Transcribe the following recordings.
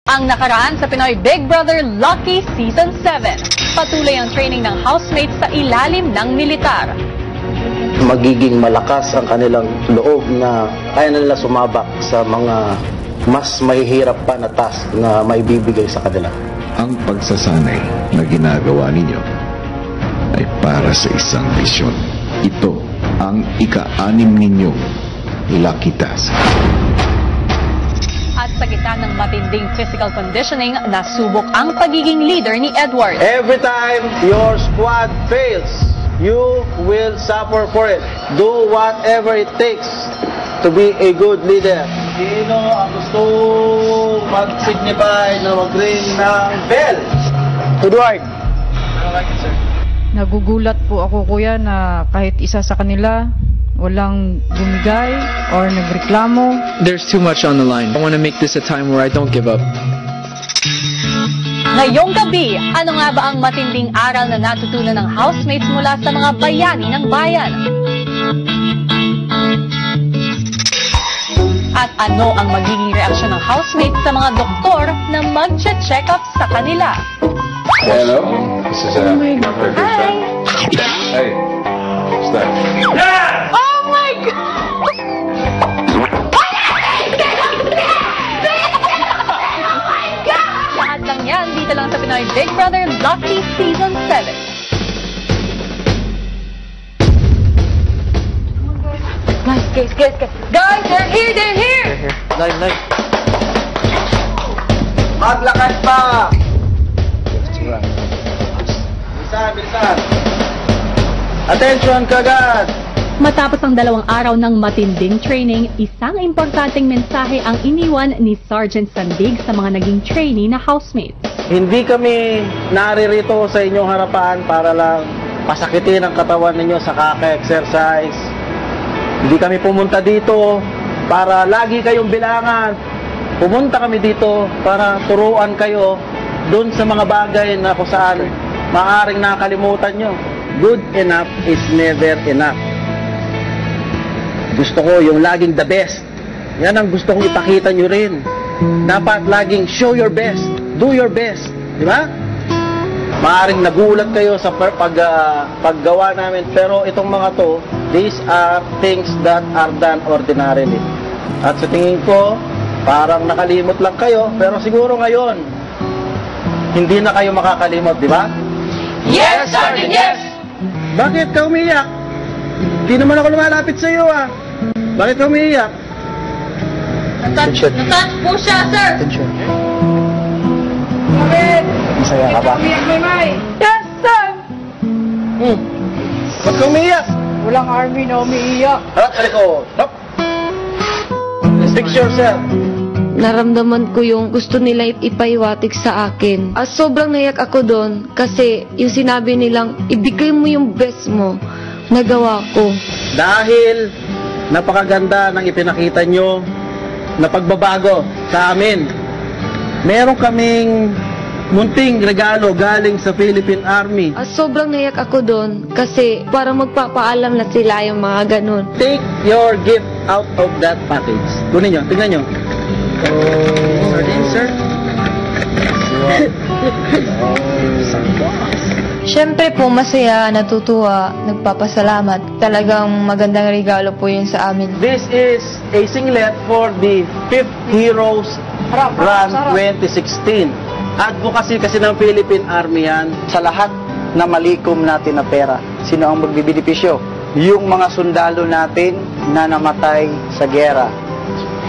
Ang nakaraan sa Pinoy Big Brother Lucky Season 7. Patuloy ang training ng housemates sa ilalim ng militar. Magiging malakas ang kanilang loob na kaya nila sumabak sa mga mas mahihirap pa na task na maibibigay sa kanila. Ang pagsasanay na ginagawa ninyo ay para sa isang misyon. Ito ang ika-6 ninyong Lucky Task. At sa gitna ng matinding physical conditioning, nasubok ang pagiging leader ni Edward. Every time your squad fails, you will suffer for it. Do whatever it takes to be a good leader. Sino ang gusto mag-signify na mag-ring ng bell? Edward. Nagugulat po ako, kuya, na kahit isa sa kanila walang bumigay or nagreklamo. There's too much on the line. I want to make this a time where I don't give up. Ngayong gabi, ano nga ba ang matinding aral na natutunan ng housemates mula sa mga bayani ng bayan? At ano ang magiging reaksyon ng housemates sa mga doktor na mag-check up sa kanila? Hello? This is Oh my God. Hi! Hey, what's that? Oh my God! Lahat lang yan dito lang sa Pinoy Big Brother Lucky Season 7. Guys, they're here! Live. Maglakad pa! Bilisan. Attention kagad! Matapos ang 2 araw ng matinding training, isang importanteng mensahe ang iniwan ni Sergeant Sandig sa mga naging trainee na housemates. Hindi kami naririto sa inyong harapan para lang pasakitin ang katawan ninyo sa kaka-exercise. Hindi kami pumunta dito para lagi kayong bilangan. Pumunta kami dito para turuan kayo dun sa mga bagay na kung saan maaaring nakalimutan nyo. Good enough is never enough. Gusto ko yung laging the best. Yan ang gusto kong ipakita nyo rin. Dapat laging show your best. Do your best. Di ba? Maaaring nagulat kayo sa paggawa namin. Pero itong mga to, these are things that are done ordinarily. At sa tingin ko, parang nakalimot lang kayo. Pero siguro ngayon, hindi na kayo makakalimot, di ba? Yes, Sergeant, yes! Bakit ka umiyak? Hindi naman ako lumalapit sa iyo, ah. Bakit ka umiyak? Natouch po siya, sir! Masaya ka ba? Yes, sir! Ba't ka umiyak? Walang army na umiiyak. Harap ka liko. Harap! Fix yourself. Naramdaman ko yung gusto nila ipaiwatig sa akin. At sobrang nayak ako doon kasi yung sinabi nilang ibigay mo yung best mo, nagawa ko. Dahil napakaganda ng ipinakita nyo na pagbabago sa amin. Meron kaming munting regalo galing sa Philippine Army. At sobrang nayak ako doon kasi para magpapaalam na sila yung mga ganun. Take your gift out of that package. Kunin nyo, tingnan nyo. Sardine, sir. Siyempre po, masaya, natutuwa, nagpapasalamat. Talagang magandang regalo po yun sa amin. This is a singlet for the 5th Heroes Run 2016. Advocacy kasi ng Philippine Army yan. Sa lahat na malikom natin na pera, sino ang magbibenepisyo? Yung mga sundalo natin na namatay sa giyera.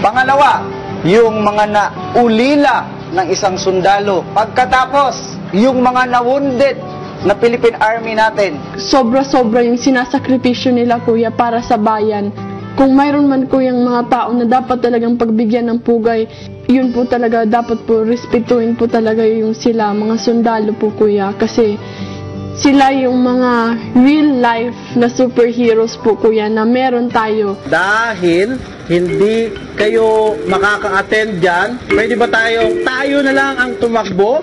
Pangalawa, yung mga naulila ng isang sundalo. Pagkatapos, yung mga na-wounded na Philippine Army natin. Sobra-sobra yung sinasakripisyo nila, kuya, para sa bayan. Kung mayroon man, kuyang mga tao na dapat talagang pagbigyan ng pugay, yun po talaga, dapat po respetuhin po talaga yung sila, mga sundalo po, kuya. Kasi sila yung mga real life na superheroes po, kuya, na meron tayo. Dahil hindi kayo makaka-attend dyan, pwede ba tayo na lang ang tumakbo?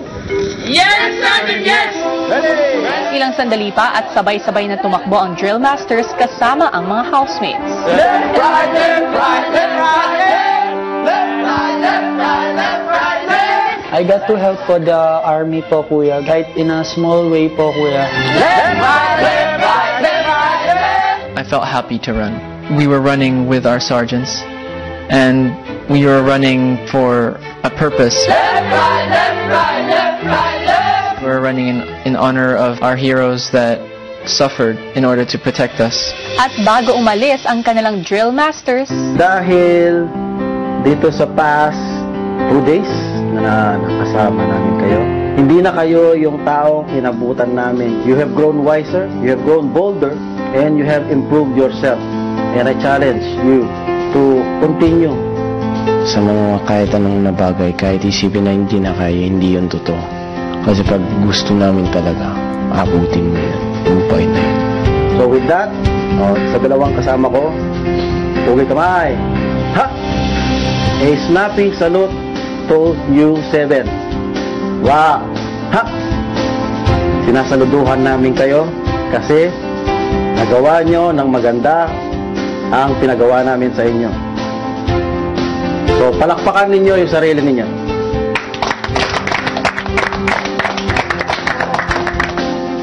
Yes, Sergeant, yes! Ready! Ilang sandali pa at sabay-sabay na tumakbo ang drill masters kasama ang mga housemates. Left, right, left, right, left, right, left, left, right, left, right, left, right, left. I got to help po the army po, kuya. Kahit in a small way po, kuya. I felt happy to run. We were running with our sergeants, and we were running for a purpose. We were running in honor of our heroes that suffered in order to protect us. At bago umalis ang kanilang drill masters, Dahil dito sa past 2 days na nakasama namin kayo, hindi na kayo yung taong inabutan namin. You have grown wiser, you have grown bolder, and you have improved yourself. And I challenge you to continue. Sa mga kahit anong nabagay, kahit isipin na hindi na kaya, hindi yun totoo. Kasi pag gusto namin talaga, abutin mo yun. Yung point na yun. So with that, sa dalawang kasama ko, pugay kamay. Ha! A snapping salute to you 7. Wow! Ha! Sinasaluduhan namin kayo kasi nagawa nyo ng maganda ang pinagawa namin sa inyo. So palakpakan ninyo yung sarili ninyo.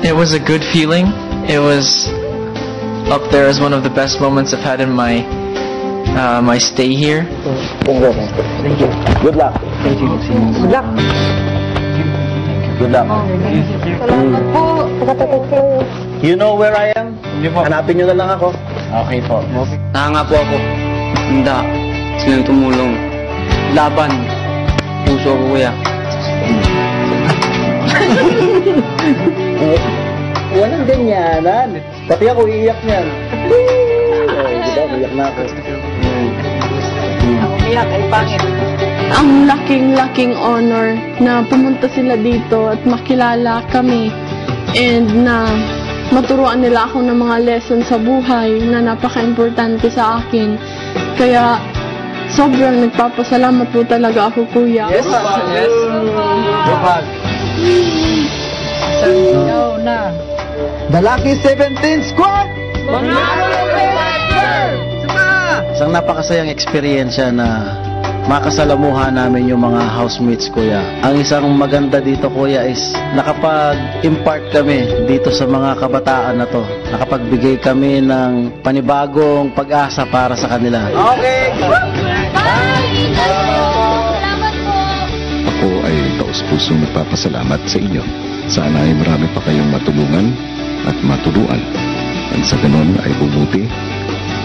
It was a good feeling. It was up there as one of the best moments I've had in my my stay here. Thank you. Good luck. Thank you. Good luck. Good luck. Salamat po. Pagkatapos kayo. You know where I am? Hanapin nyo na lang ako. Okay po. Nahanga po ako. Hindi. Silang tumulong. Laban. Puso ko, kuya. Walang ganyanan. Pati ako iiyak niyan. Diba? Iiyak na ako. Ang laking honor na pumunta sila dito at makilala kami and na maturuan nila ako ng mga lesson sa buhay na napaka-importante sa akin. Kaya sobrang nagpapasalamat po talaga ako, kuya. Yes, yes. Go na. The Lucky 17 Squad! Isang napakasayang eksperyensya na makasalamuhan namin yung mga housemates, kuya. Ang isang maganda dito, kuya, is nakapag-impart kami dito sa mga kabataan na to. Nakapagbigay kami ng panibagong pag-asa para sa kanila. Okay! Ako ay taus-pusong nagpapasalamat sa inyo. Sana ay marami pa kayong matulungan at maturuan. At sa ganon ay bumuti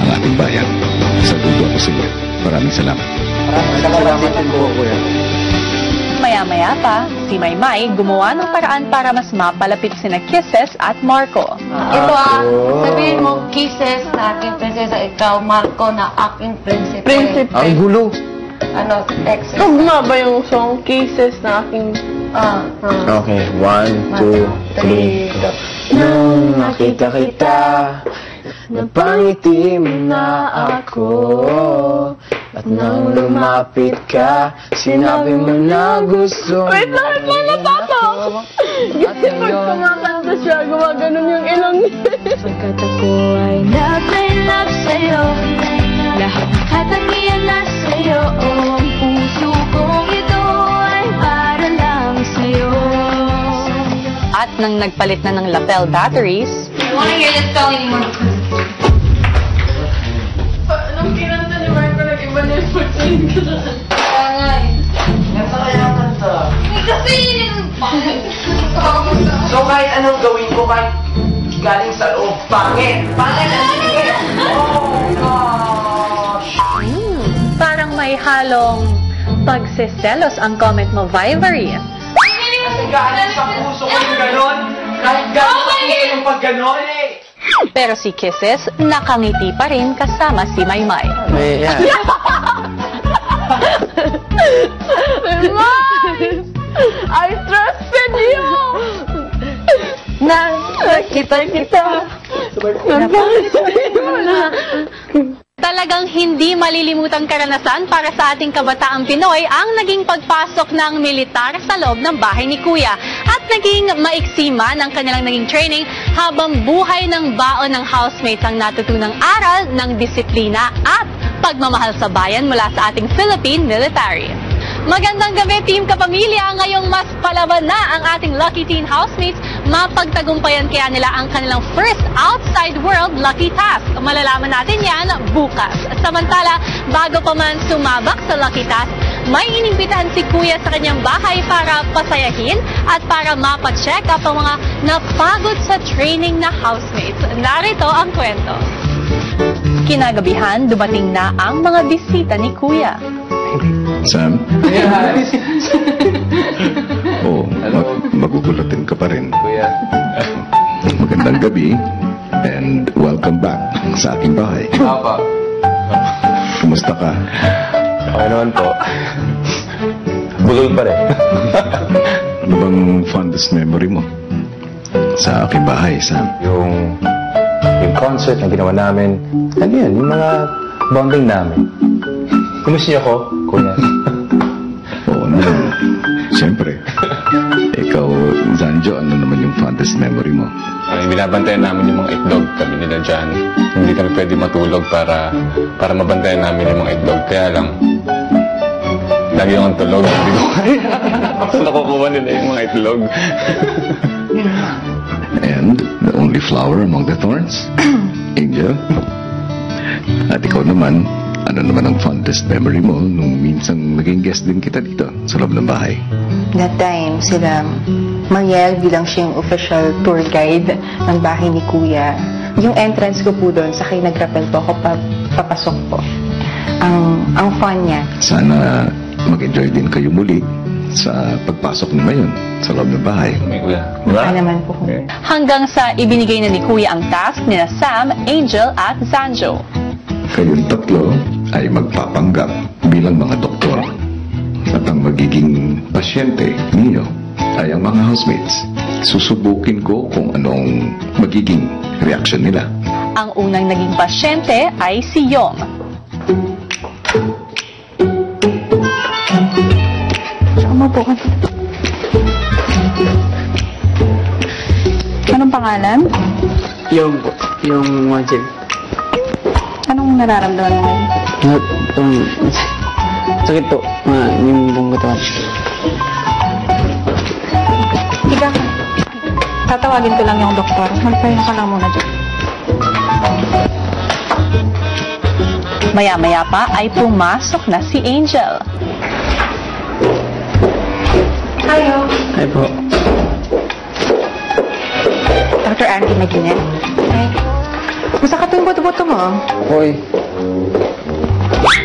ang ating bayan. Saludo ako sa inyo. Maraming salamat. Salamat din po, kuya. maya-maya pa, si Maymay gumawa ng paraan para mas mapalapit sina Kisses at Marco. Ito sabihin mo, Kisses na aking prinsesa, ikaw, Marco na aking prinsipe. Prinsipe. Ang gulo. Ano, exes. Tugma ba yung song Kisses na aking... Okay, 1, 2, 3, Nung nakita kita, napangitim na ako. At nang lumapit ka, sinabi mo na gusto mo. Wait lang, natatawa. Kasi pag kumakanta siya, gumaganon yung ilong niya. Pagkat ako ay nag-love sa'yo, lahat ng katangian na sa'yo, ang puso kong ito ay para lang sa'yo. At nang nagpalit na ng lapel batteries, I wanna hear this song anymore. Nung kinanta ni Marco, nag-iba na yung pagkain ko na. Kaya nga eh. Ganda kaya ang kanta. Kasi yun yung pangit. So kahit anong gawin ko, kahit galing sa loob, pangit! Pangit ang sige! Oh gosh! parang may halong pagsiselos ang comment mo, Vivery. Kasi galing sa puso ko yung ganon, kahit galing sa puso yung pag ganon eh! Pero si Kisses, nakangiti pa rin kasama si Maymay. Yeah. Maymay! I trusted you! Nakita kita. Talagang hindi malilimutang karanasan para sa ating kabataang Pinoy ang naging pagpasok ng militar sa loob ng bahay ni Kuya. At naging maiksi man ang kanilang naging training habang buhay ng baon ng housemates ang natutunang aral ng disiplina at pagmamahal sa bayan mula sa ating Philippine military. Magandang gabi, Team Kapamilya. Ngayong mas palaban na ang ating Lucky Teen housemates, mapagtagumpayan kaya nila ang kanilang first outside world lucky task. Malalaman natin yan bukas. Samantala, bago pa man sumabak sa lucky task, may inimbitahan si Kuya sa kanyang bahay para pasayahin at para mapacheck up ang mga napagod sa training na housemates. Narito ang kwento. Kinagabihan, dumating na ang mga bisita ni Kuya. Sam? Oo, magugulatin ka pa rin. Kuya. Magandang gabi and welcome back sa aking bahay. Papa. Kumusta ka? Okay naman po. Bulol pa rin. Ano bang fondest memory mo sa aking bahay, Sam? Yung concert na ginawa namin, ano yan, yung mga bonding namin. Kumusta niyo ako, Kuya? Oo naman. Siyempre. Ikaw, Zanjo, ano naman yung fondest memory mo? Ay, binabantayan namin yung mga itlog kami nila dyan. Hindi kami pwede matulog para mabantayan namin yung mga itlog. Kaya lang, lagi akong tulog. Hindi ko kaya. Nakukuha nila yung mga itlog. And the only flower among the thorns? Angel? At ikaw naman, ano naman ang fondest memory mo nung minsan naging guest din kita dito sa loob ng bahay? That time, sila Mariel bilang siyang official tour guide ng bahay ni Kuya. Yung entrance ko po doon, sakay nag-rappel po ako papasok po. Ang fun niya. Sana mag-enjoy din kayo muli sa pagpasok niyo ngayon sa loob ng bahay. Kuya. Diba? Naman po. Hanggang sa ibinigay na ni Kuya ang task nila Sam, Angel at Zanjo. Kayong tatlo ay magpapanggap bilang mga doktor. At ang magiging pasyente ninyo ay ang mga housemates. Susubukin ko kung anong magiging reaction nila. Ang unang naging pasyente ay si Yong. Umupo ka. Anong pangalan? Yung Wajib. Anong nararamdaman mo ngayon? Sakit po, yung buong katawan. Higa ka. Tatawagin ko lang yung doktor. Magpahinga ka lang muna dyan. Maya-maya pa ay pumasok na si Angel. Hello. Hi po. Dr. Andy Maginit. Hi. Musta ka tuwing buto-buto mo? Hoy.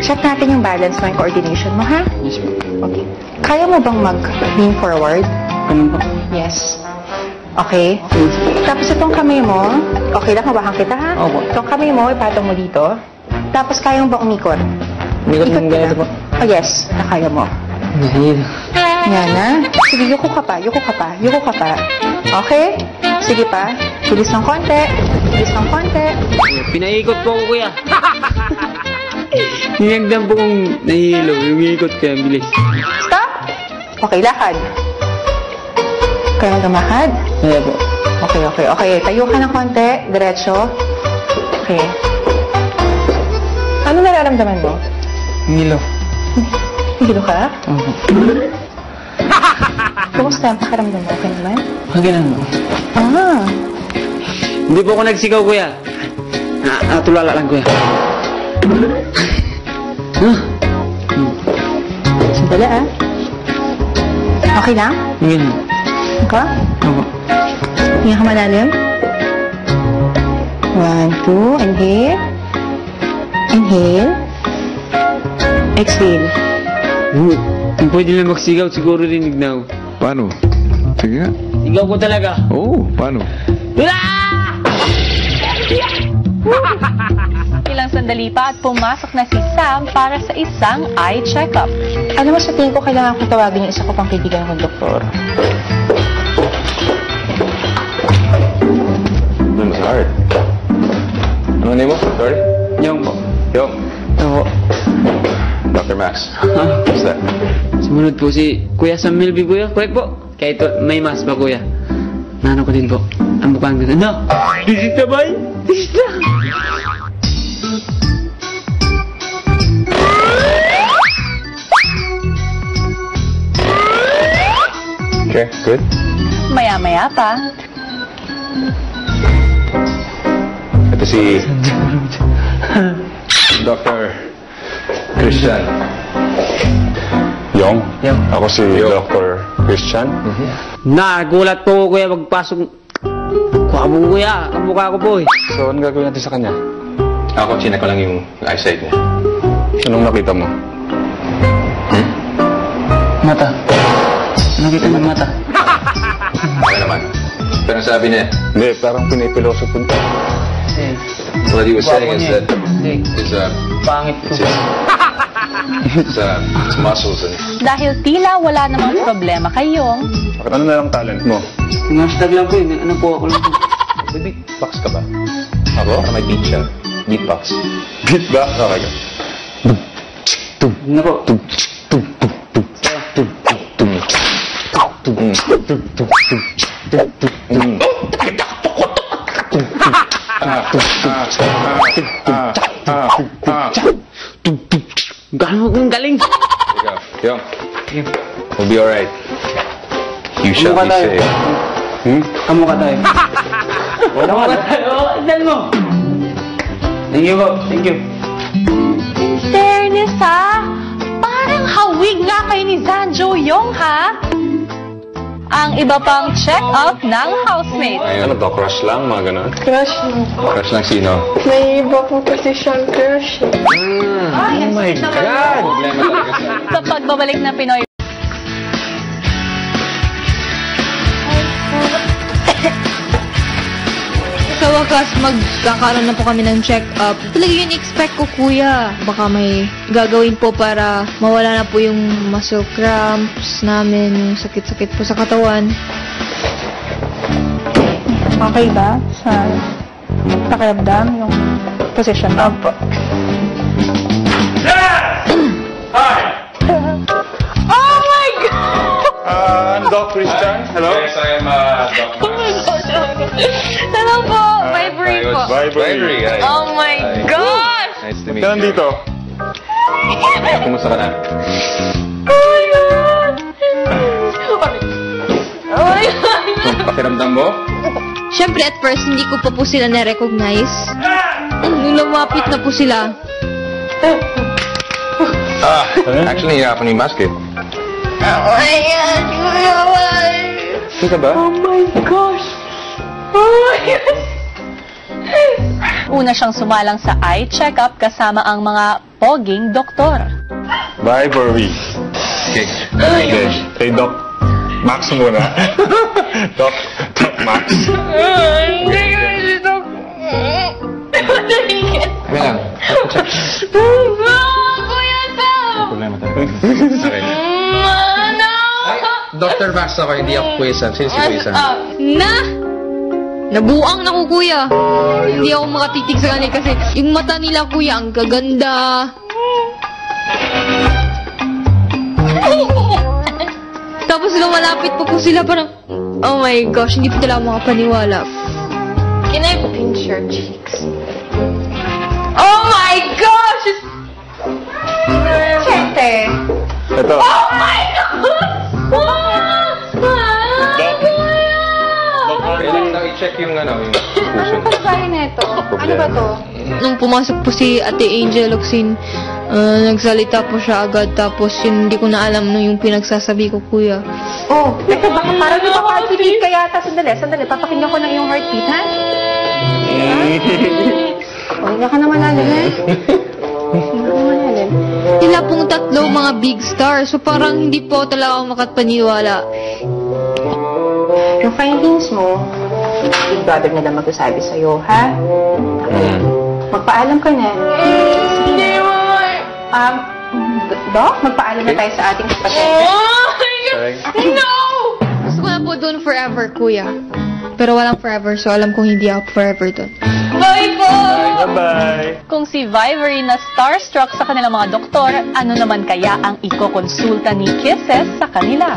Check natin yung balance mo, yung coordination mo, ha? Yes po. Okay. Kaya mo bang mag-lean forward? Ganun po. Yes. Okay. Tapos itong kamay mo, okay lang, hawakan kita, ha? Opo. Itong kamay mo, ipatong mo dito. Tapos kaya mo bang umikot? Umikot ng ganito po. Oh, yes. Kaya mo. Yan na. Sige, yuko ka pa, yuko ka pa, yuko ka pa. Okay? Sige pa. Bilis ng konti. Bilis ng konti. Pinaikot po ko, Kuya. Hinagdan po kong nahihilo. Umiikot ka, bilis. Stop. Okay, lakad. Kaya mo lumakad? Kaya po. Okay. Tayo ka ng konti. Diretso. Okay. Ano nararamdaman mo? Hilo. Hilo ka? Opo. Kumusta ang pakiramdam mo? Okay naman? Ganun mo. Hindi po ako nagsigaw, Kuya. Natulala lang, Kuya. Sandali, Okay lang? Ganun. Ka? Opo. Hinga ka malalim. 1, 2, inhale. Inhale. Exhale. Kung pwede lang magsigaw, siguro rinig na ako. Paano? Sige nga. Sigaw ko talaga. Oo, paano? Ilang sandali pa at pumasok na si Sam para sa isang eye check-up. Alam mo, sa tingin ko kailangan kong tawagin yung isa ko pang kaibigan ng doktor. It's hard. Ano name mo? Sorry? Yung po. Yung. Opo. Dr. Max. What's that? Sumunod po si Kuya Sam Milby, Kuya. Correct po. Kahit may mas pa, Kuya. Nano ko din po. Ang mukhang ganda. No! Bisita ba? Bisita! Okay, good. Maya-maya pa. Ito si Dr. Christian. Yong? Ako si Dr. Christian. Nagulat po kuya magpasok. Kuha mo kuya, kamukha ko po eh. So, anong gagawin natin sa kanya? Ako, chinek ko lang yung eyesight niya. Anong nakita mo? Mata. Nakita mo mata. Okay naman. Pero sabi niya, Hindi, parang pinipiloso po. what he was saying is that his, Pangit ko. his muscles and... Dahil tila wala namang problema kay Yong, Bakit ano na lang talent mo? Hashtag lang po eh. Ano po ako lang. May beatbox ka ba? Ako? Para may beat siya. Beatbox. Beatbox? Okay ka. Ano po? Ang galing. Yong, we'll be alright. You shall be safe. Kamukha tayo. Kamukha tayo. Ilan mo? Thank you po. Thank you. in fairness ha, parang hawig nga kay ni Zanjo Yong ha. Ang iba pang check-up ng housemate. Ay, ano to? Crush lang? Mga ganon? Crush mo. Crush lang sino? May iba po kasi siyang crush. Oh my God! Problema talaga sa... Sa pagbabalik ng Pinoy. Sa wakas, magkakaroon na po kami ng check-up. Talaga yun expect ko, kuya. Baka may gagawin po para mawala na po yung muscle cramps namin, yung sakit-sakit po sa katawan. Okay ba sa pakiramdam yung position mo? Opo. Oh my God! Doc Christian? Hello? Yes, I am Dr. Oh my God! Hello po! Vibery po. Vibery. Oh my gosh! Nice to meet Ka you. nandito? Kumusta ka na? Oh my God! Oh my God! Pakiramdam mo? Siyempre, at first, hindi ko pa po sila na-recognize. Nung lumapit na po sila, Actually, hirapan yung basket. oh my God, kuya, why? Sino ka ba? Oh my gosh! Oh my gosh! Una siyang sumalang sa eye check-up kasama ang mga poging doktor. Vibery. Okay. Okay. Kay Doc Max muna. Doc Max. Hindi ka si Doc. Kaya lang. Kuya Sam! Problema talaga. Okay. Ano? Dr. Max ako, hindi ako Kuya Sam. Sino si Kuya Sam? Nabuang na ko, kuya. Hindi ako makatitig sa kanila kasi yung mata nila, kuya, ang gaganda. Tapos lumalapit pa po sila parang, oh my gosh, hindi po talaga makapaniwala. Can I pinch your cheeks? Oh my gosh! Siyempre. Ito. Oh my God! Kailan lang i-check yung yung puso. Pagkain na ito. Ano ba to? Nung pumasok po si Ate Angel Locsin, nagsalita po siya agad. Tapos yun, hindi ko na alam nung yung pinagsasabi ko, kuya. Oh, teka, baka parang di ba heartbeat ka yata? Sandali. Papakinggan ko ng iyong heartbeat, ha? Oh, hindi ka naman natin, ha? Sila pong tatlo mga big stars. So parang hindi po talaga ako makapaniwala. Yung findings mo, big brother nila magsasabi sa'yo, ha? Magpaalam ka na. Hindi mo. Doc, magpaalam na tayo sa ating kapatid. No! Gusto ko na po doon forever, kuya. Pero walang forever, so alam kong hindi ako forever doon. Bye po! Bye-bye. Kung si Vivery na starstruck sa kanilang mga doktor, ano naman kaya ang ikokonsulta ni Kisses sa kanila?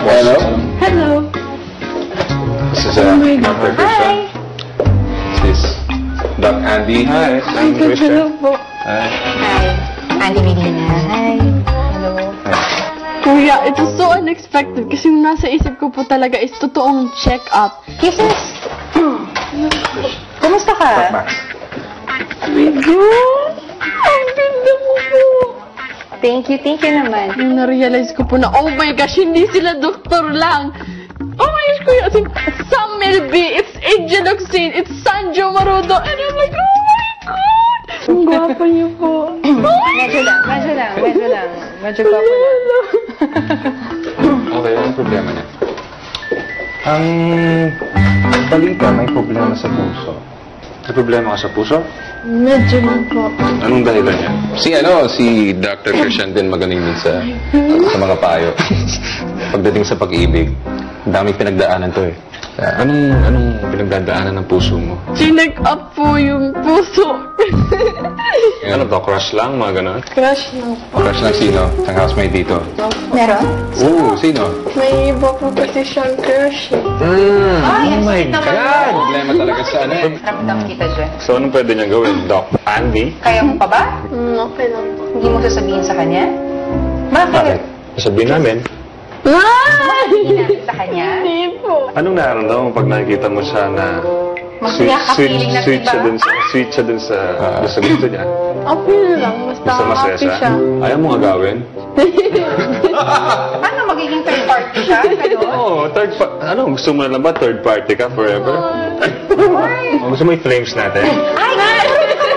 Hello? Hello. This is Dr. Christian. This is Doc Andy. Hi. Hello po. Hi. Hi. Ate Melina. Hi. Hello. Kuya, it was so unexpected kasi yung nasa isip ko po talaga is totoong check-up. Kisses! Kumusta ka? Medyo, ang ganda mo po. Thank you naman. Yung na-realize ko po na, oh my gosh, hindi sila doktor lang. Oh my gosh, kuya, as in, Sam Melby, it's Angel Oxine, it's Sanjo Marudo, and I'm like, oh my God! Ang gwapa niyo po. Medyo lang. Medyo gwapa lang. Okay, anong problema niya? Ang balita, may problema sa puso. May problema ka sa puso? Medyo lang po. Anong dahilan niya? Si Dr. Christian din magaling din sa mga payo. Pagdating sa pag-ibig, ang daming pinagdaanan to eh. Anong pinagdadaanan ng puso mo? Chinek up po yung puso. Ano to? Crush lang? Mga ganon? Crush lang po. Crush lang sino? Ang housemate dito? Meron? Oo, sino? May iba po kasi siyang crush. Oh my God! Problema talaga sa ano eh. Ramdam kita dyan. So, anong pwede niyang gawin? Doc Andy? Kaya mo pa ba? Okay lang po. Hindi mo sasabihin sa kanya? Bakit? Sabihin namin. Sasabihin namin sa kanya? Hindi po. Anong nararamdaman mo pag nakikita mo siya na Masaya ka feeling na sweet diba? Sweet siya dun sa gusto niya? Okay lang. Basta Masaya happy siya. Ayaw mo agawin? Ano, magiging third party siya? Oo, gusto mo na lang ba third party ka forever? Gusto mo i-flames natin? Ay,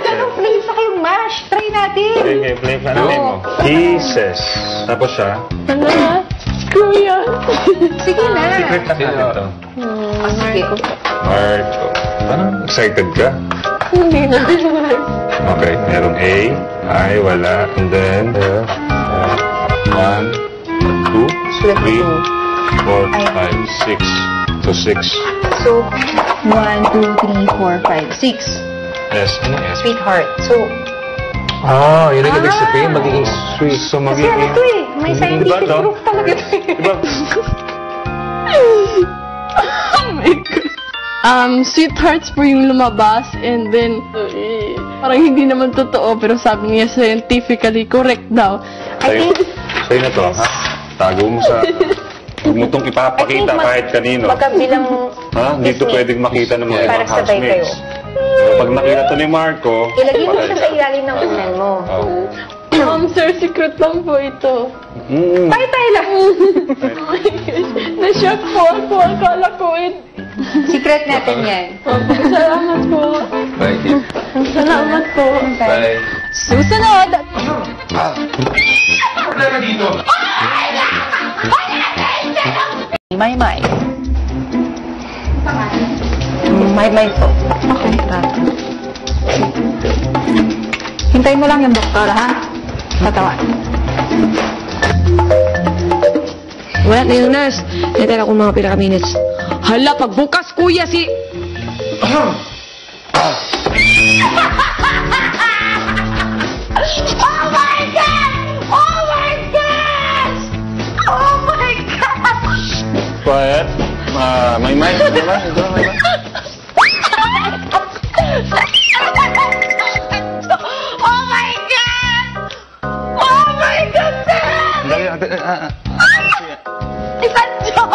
ganun flames sa kayong mash. Try natin. Okay, flames natin mo. Kisses. Tapos siya? Ano? Kuya. Sige na. Secret na natin to. Sige. Heart. Parang excited ka? Hindi na. Okay, merong A. I, wala. And then, 1, 2, 3, 4, 5, 6. So, 6. So, 1, 2, 3, 4, 5, 6. Yes, ano yes? Sweetheart. So, yun ang ibig sabihin, magiging sweet. So, kasi ano to eh, may scientific proof talaga to eh. Diba? Oh my God. Sweethearts po yung lumabas and then, parang hindi naman totoo pero sabi niya scientifically correct daw. Sa'yo na to, ha? Tago mo sa... Huwag mo itong ipapakita kahit kanino. Magkabilang... Ha? Hindi ito pwedeng makita ng mga ibang Para sabay kayo. housemates. Pag nakita to ni Marco, Ilagay mo siya sa ilalim ng unan mo. Sir, secret lang po ito. Tay lang. Oh my gosh. Na-shock po ako. Akala ko Secret natin yan. Salamat po. Bye. Salamat po. Bye. Susunod! Problema dito! May. May po. Okay. Hintayin mo lang yung doktor, ha? Tatawa. Wala na yung nurse. Hintayin ako mga pinaka-minutes. Hala, pagbukas kuya si... Oh my God! Oh my God! Oh my God! quiet. May mic, di ba? Oh my God! Oh my God, sir! Isang John!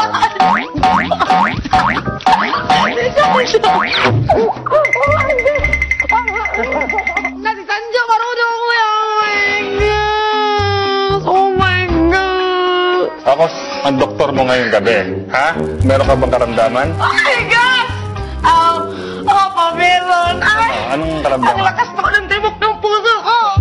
Nasi Sanjo, marunong ko yan! Oh my God! Ako, ang doktor mo ngayong gabi. Ha? Meron ka bang karamdaman? Oh my God! Meron! Ay! Anong karamdaman? Ang lakas po ng tibok ng puso ko!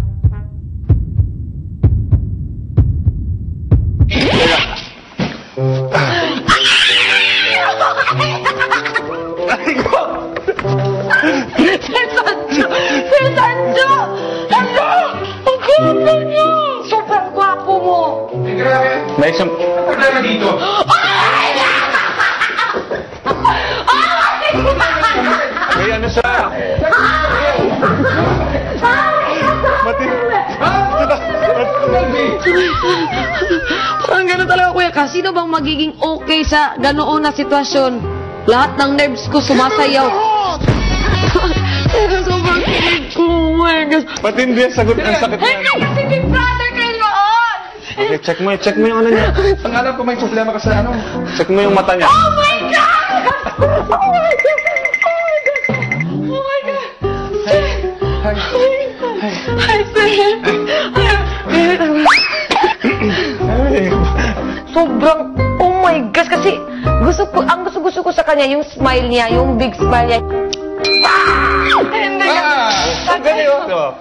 Sir Sanjo! Sir Sanjo! Sanjo! Ang gwapo niyo! Sobrang gwapo mo! May isang... Problema dito! May ano siya? Parang gano'n talaga, kuya. Sino bang magiging okay sa ganoon na sitwasyon? Lahat ng nerves ko sumasayaw. Sobrang kilig ko. my gosh. Ba't hindi ang sagot ang sakit niya? Hindi kasi Big Brother kayo noon! Okay, check mo yung ano niya. Ang alam ko may problema ka sa ano. Check mo yung mata niya. Oh my God! Oh my God! Oh my God! Hi, sir! Sobrang, oh my gosh, kasi ang gusto ko sa kanya, yung smile niya, yung big smile niya. Hindi Ang galing oh.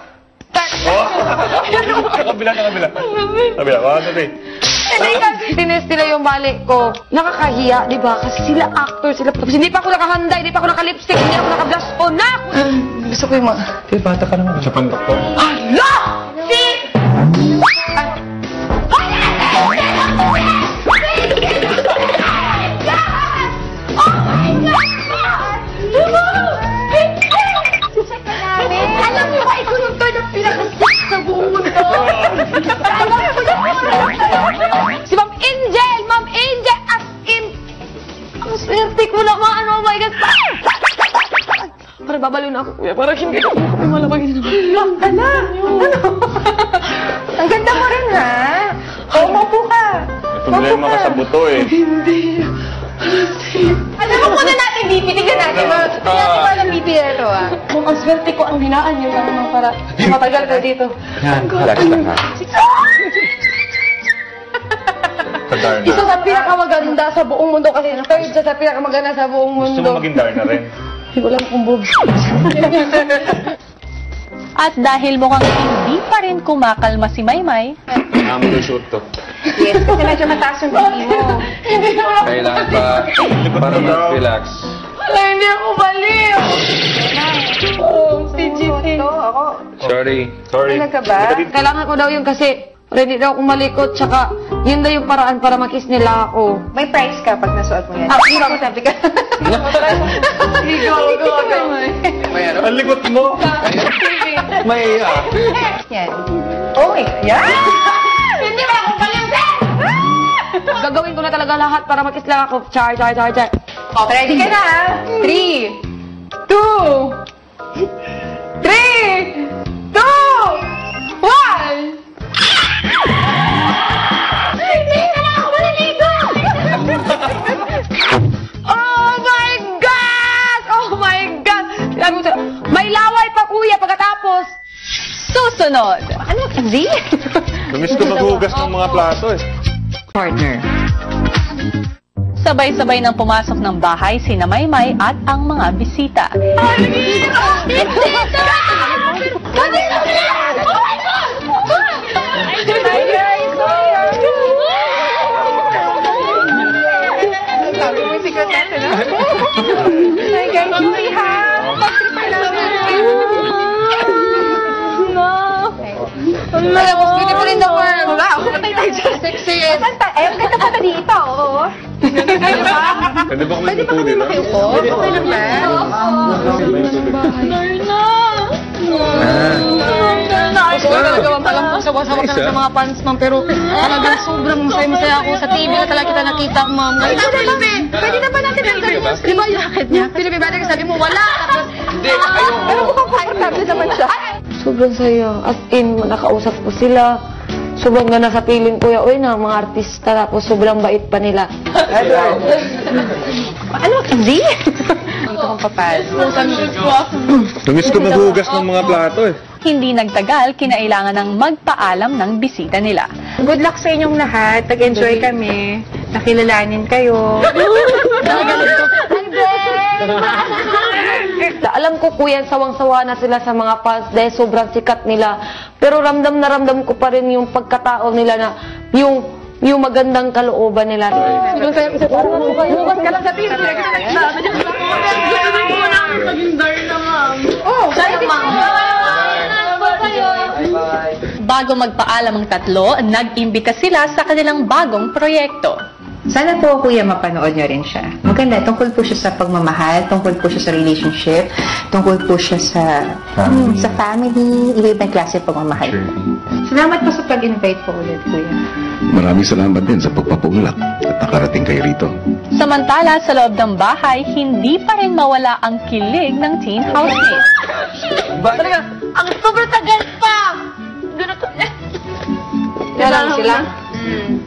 Kabila. Kabila, 1, 2, 3. Hindi kasi tinest nila yung balik ko. Nakakahiya, di ba? Kasi sila actor, sila. Tapos hindi pa ako nakahanda, hindi pa ako naka-lipstick, hindi ako naka-blush on na. Gusto ko yung mga... Kaya bata ka naman. Sa pandok ko. Hala! Alam mo ba, ikaw yung third ang pinaka-stick sa buong mundo. Alam mo ba? Si Ma'am Angel, as in... Ang swerte ko naman, oh my God. Parang babaliw na ako, kuya. Parang hindi ako malabagin naman. Ano? Ang ganda mo rin, ha? Oo, maupo ka. May problema ka sa buto eh. Hindi. Alam mo muna natin, BP. Tignan natin. Tignan mo ng BP ito, ah. Ang swerte ko ang dinaan yun naman para matagal ko dito. Yan, relax lang ha. Kadarna. Isa sa pinakamaganda sa buong mundo kasi third siya sa pinakamaganda sa buong mundo. Gusto mo maging Darna rin? Hindi ko lang kung boobs. At dahil mukhang hindi pa rin kumakalma si Maymay, Shoot to. Yes, kasi medyo mataas yung BP mo. Kailangan pa para mag-relax. Wala, hindi ako baliw. Si ako. Sorry. Talaga ba? Kailangan ko daw yun kasi ready daw akong malikot tsaka yun daw yung paraan para makiss nila ako. May price ka pag nasuot mo yan. Hindi ako sabi ka. Go. Ang likot mo! May Yan. Oh my God. Yan! Hindi ba ako baliw, sir? Gagawin ko na talaga lahat para makiss lang ako. Char. Ready ka na, ha? 3, 2, 1. Hindi naman ako maliligo! Oh my God! May laway pa, kuya, pagkatapos. susunod. Ano, Kenzie? Namiss ko maghugas ng mga plato eh. Partner. Sabay-sabay nang pumasok ng bahay sina Maymay at ang mga bisita. Alam mo, beautiful in the world. Wala, ako patay tayo dyan. Sexy. Ang ganda pa dito, oo. Pwede ba kami makiupo? Okay lang ba? Nagawa pa lang po sa wasawak ka sa mga fans, ma'am. Pero talagang sobrang masaya ako. Sa TV na talaga kita nakita, ma'am. Pwede na ba natin ang ganyan? Di ba yakit niya? Pinabibada ka, sabi mo, wala. Pero mukhang comfortable naman siya. Sobrang saya. As in, nakausap ko sila. Sobrang ganda sa feeling ko. Uy, na mga artista. Tapos sobrang bait pa nila. Ano, Kenzie? Dito kang papasok. Namiss ko maghugas ng mga plato eh. Hindi nagtagal, kinailangan ng magpaalam ng bisita nila. Good luck sa inyong lahat. Nag-enjoy kami. Nakilalanin kayo. Alam ko, kuya, sawang-sawa na sila sa mga fans dahil sobrang sikat nila. Pero ramdam na ramdam ko pa rin yung pagkatao nila na yung magandang kalooban nila. Bukas ka lang sa TV. Maging Darna, ma'am. Oh, sorry, ma'am. Bago magpaalam ang tatlo, nag-imbita sila sa kanilang bagong proyekto. Sana po, kuya, mapanood nyo rin siya. Maganda, tungkol po siya sa pagmamahal, tungkol po siya sa relationship, tungkol po siya sa family, iba-ibang klase pagmamahal. Salamat po sa pag-invite po ulit, kuya. Maraming salamat din sa pagpapulak at nakarating kayo rito. Samantala, sa loob ng bahay, hindi pa rin mawala ang kilig ng teen housemates. Ang sobrang tagal pa! Ganito. Kailan sila?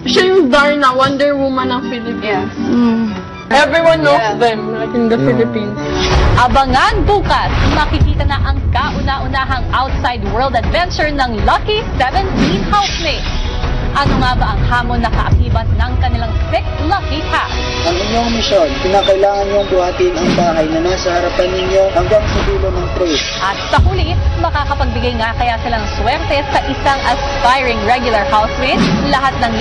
Siya yung Darna, Wonder Woman ng Philippines. Everyone knows them, like in the Philippines. Abangan bukas, makikita na ang kauna-unahang outside world adventure ng Lucky 17 housemates. Ano nga ba ang hamon na kaakibat ng kanilang 6 lucky cats? Ang inyong misyon, kinakailangan niyong buhatin ang bahay na nasa harapan ninyo hanggang sa dulo ng trail. At sa huli, makakapagbigay nga kaya silang swerte sa isang aspiring regular housemate. Lahat ng